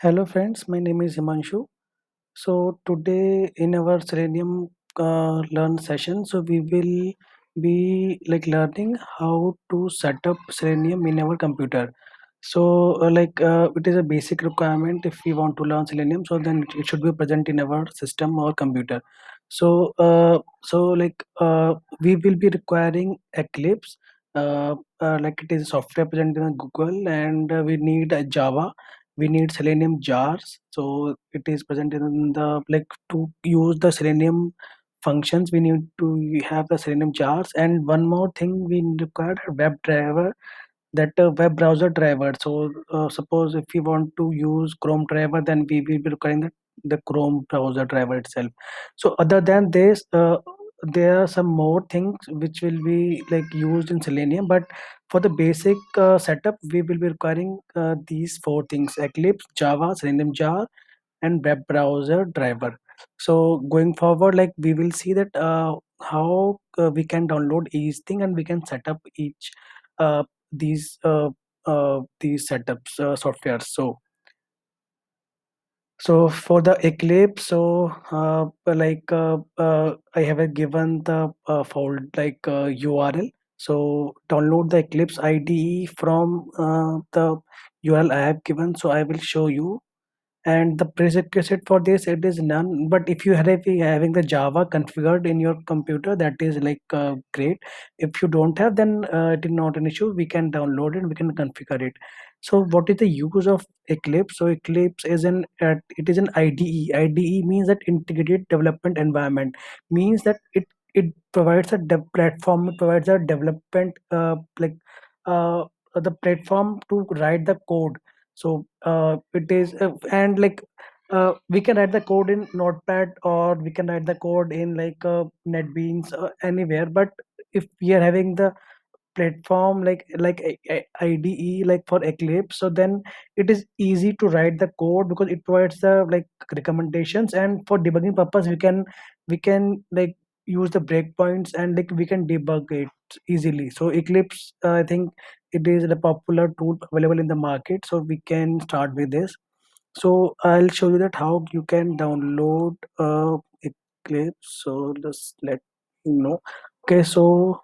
Hello friends, my name is Himanshu. So today in our Selenium learn session, so we will be learning how to set up Selenium in our computer. So it is a basic requirement if we want to learn Selenium. So then it should be present in our system or computer. So we will be requiring Eclipse. Like it is software present in Google, and we need Java. We need Selenium jars, so it is present in the to use the Selenium functions we need to have the Selenium jars. And one more thing, we require a web driver, that web browser driver. So suppose if we want to use Chrome driver, then we will be requiring the Chrome browser driver itself. So other than this, there are some more things which will be used in Selenium, but for the basic setup we will be requiring these four things: Eclipse, Java, Selenium jar, and web browser driver. So going forward, we will see that how we can download each thing, and we can set up each uh, these uh, these setups software. So for the Eclipse, I have given the fold URL. So download the Eclipse IDE from the URL I have given. So I will show you. And the prerequisite for this, it is none, but if you have having the Java configured in your computer, that is great. If you don't have, then it is not an issue. We can download it, we can configure it. So what is the use of Eclipse? So Eclipse is an IDE means that integrated development environment, means that it provides a platform, it provides a development uh, the platform to write the code. So it is and we can write the code in Notepad, or we can write the code in NetBeans, anywhere. But if we are having the platform IDE like for Eclipse, so then it is easy to write the code because it provides the recommendations, and for debugging purpose we can use the breakpoints, and we can debug it easily. So Eclipse, I think it is a popular tool available in the market, so we can start with this. So I'll show you that how you can download Eclipse. So just let me know. Okay, so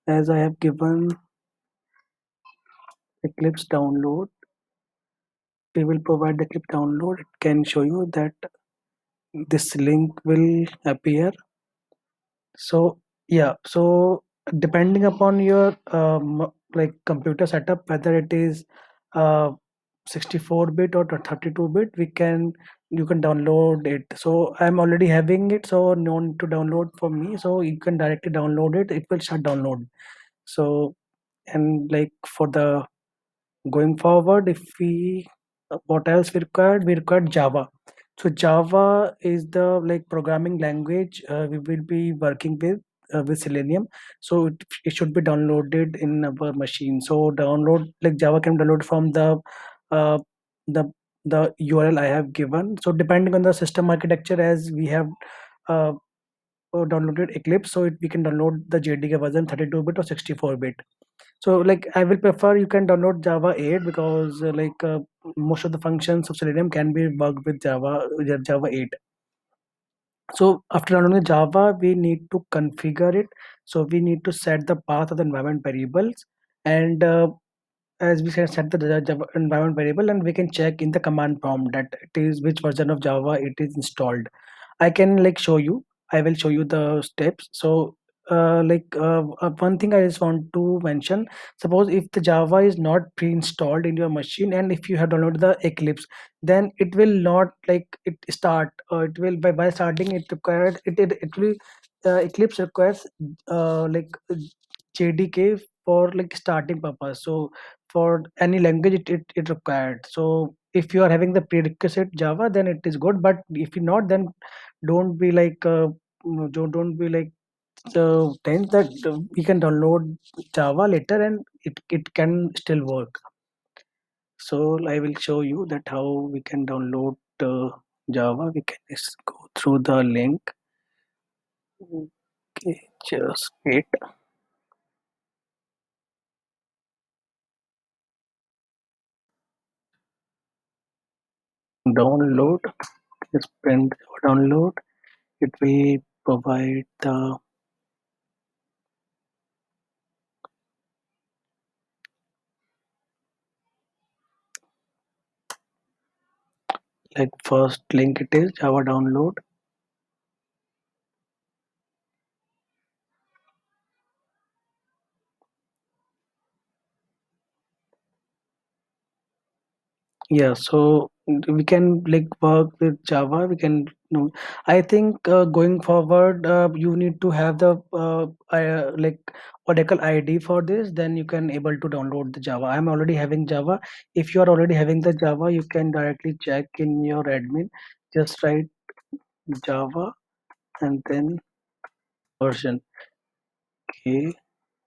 as I have given Eclipse download, we will provide the Eclipse download. It can show you that this link will appear. So yeah, so depending upon your computer setup, whether it is uh, 64-bit or 32-bit, you can download it. So I'm already having it, so no need to download for me. So you can directly download it. It will start download. So, and for the going forward, if we what else we required Java. So Java is the programming language we will be working with Selenium. So it should be downloaded in our machine. So download Java can download from uh, the the URL I have given. So depending on the system architecture, as we have uh, downloaded Eclipse, so we can download the JDK version 32-bit or 64-bit. So I will prefer you can download Java 8, because most of the functions of Selenium can be worked with Java 8. So after downloading Java, we need to configure it. So we need to set the path of the environment variables, and as we said, set the Java environment variable, and we can check in the command prompt that it is which version of Java it is installed. I can show you. I will show you the steps. So one thing I just want to mention: suppose if the Java is not pre-installed in your machine, and if you have downloaded the Eclipse, then it will not it start. It will by starting it required it will Eclipse requires JDK for starting purpose. So for any language it required. So if you are having the prerequisite Java, then it is good. But if you not, then don't be don't be tense that we can download Java later, and it can still work. So I will show you that how we can download Java. We can just go through the link. Okay, just wait. download. Just print download. It will provide the like first link it is Java download. Yeah, so we can like work with Java. We can, I think going forward, you need to have the like Oracle ID for this. Then you can able to download the Java. I'm already having Java. If you are already having the Java, you can directly check in your admin. Just write Java and then version. Okay,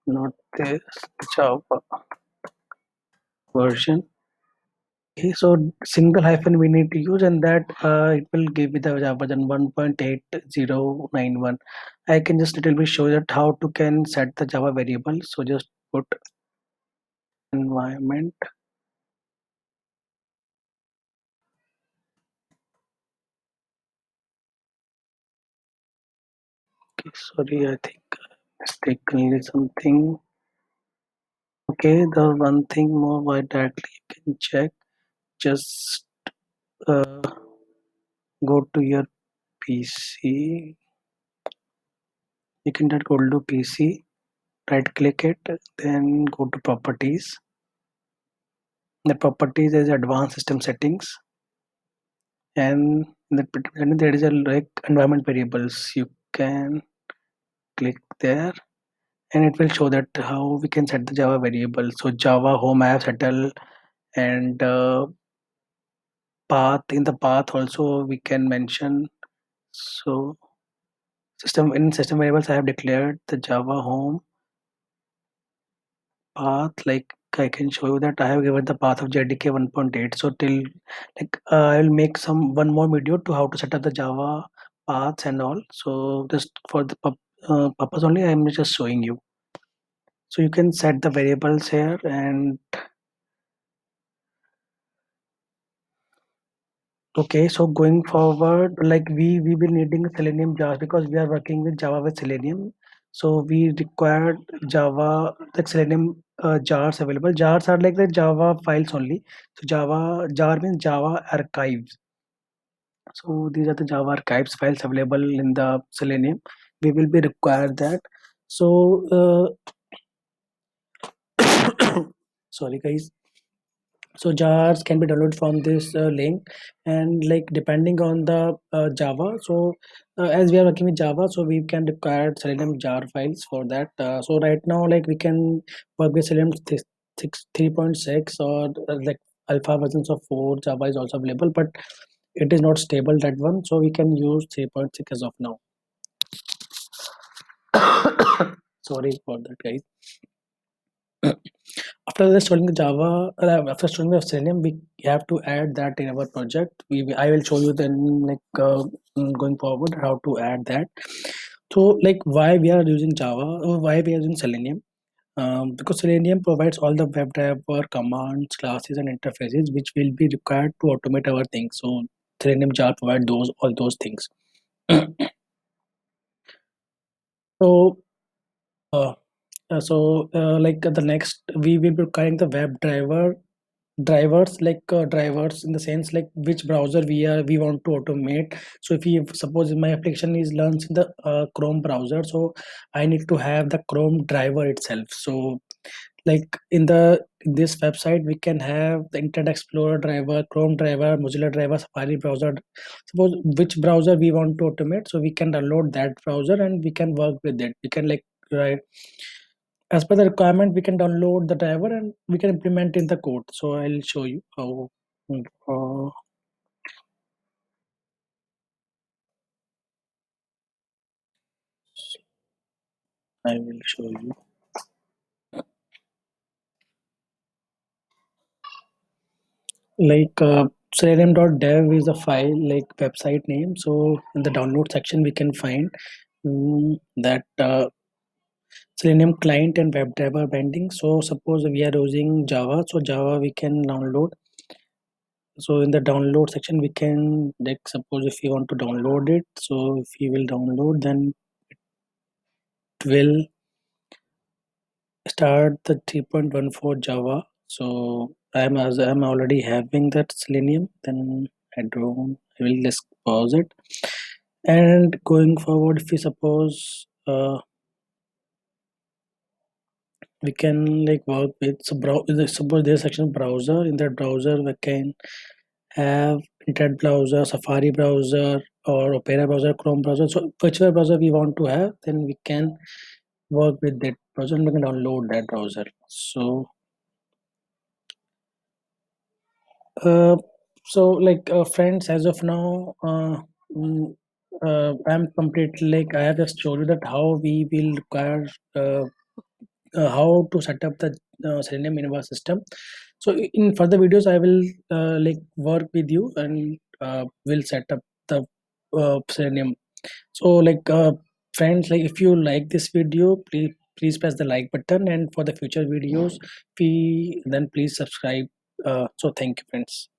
not this Java version. Okay, so single hyphen we need to use, and that it will give me the Java version 1.8091. I can just little bit show that how to can set the Java variable. So just put environment. Okay, sorry, I think mistakenly something. Okay, the one thing more why directly you can check. Just uh, go to your PC. You can just go to PC, right click it, then go to properties. The properties is advanced system settings, and and there is a like environment variables. You can click there, and it will show that how we can set the Java variable. So Java home app settle, and path, in the path also we can mention. So system variables I have declared the Java home path. Like I can show you that I have given the path of JDK 1.8. So till like I'll make some one more video to how to set up the Java paths and all. So just for the purpose only, I'm just showing you. So you can set the variables here, and okay. So going forward, like we will needing Selenium jars because we are working with Java with Selenium. So we require Java like Selenium jars available. Jars are like the Java files only. So Java jar means Java archives. So these are the Java archives files available in the Selenium. We will be required that. So sorry guys. So jars can be downloaded from this link, and like depending on the Java. So as we are working with Java, so we can require Selenium jar files for that. So right now, like we can work with Selenium 3.6 or like alpha versions of 4. Java is also available, but it is not stable that one. So we can use 3.6 as of now. Sorry for that, guys. After installing the Java, after installing the Selenium, we have to add that in our project. I will show you then, like going forward, how to add that. So, like, why we are using Java, or why we are using Selenium? Because Selenium provides all the WebDriver commands, classes, and interfaces which will be required to automate our things. So, Selenium Java provide those all those things. So, uh, like the next, we will be requiring the WebDriver drivers, like drivers in the sense like which browser we want to automate. So if you suppose my application is launched in the Chrome browser, so I need to have the Chrome driver itself. So like in this website we can have the Internet Explorer driver, Chrome driver, Mozilla driver, Safari browser. Suppose which browser we want to automate, so we can download that browser and we can work with it. We can like write as per the requirement, we can download the driver and we can implement in the code. So I'll show you how. uh, I will show you. Like selenium.dev is a file like website name. So in the download section we can find that Selenium client and WebDriver binding. So suppose we are using Java, so Java we can download so in the download section we can, like, suppose if you want to download it, so if you will download, then it will start the 3.14 Java. So I'm already having that Selenium, then I will just pause it. And going forward, if we suppose we can like work with, so suppose there's section browser. In that browser we can have internet browser, Safari browser, or Opera browser, Chrome browser. So whichever browser we want to have, then we can work with that browser and we can download that browser. So Uh, friends, as of now, mm, I'm completely, like, I have just showed you that how we will require, uh, how to set up the Selenium in our system. So in further videos, I will like work with you and will set up the Selenium. So friends, like, if you like this video, please press the like button, and for the future videos, please subscribe. So thank you, friends.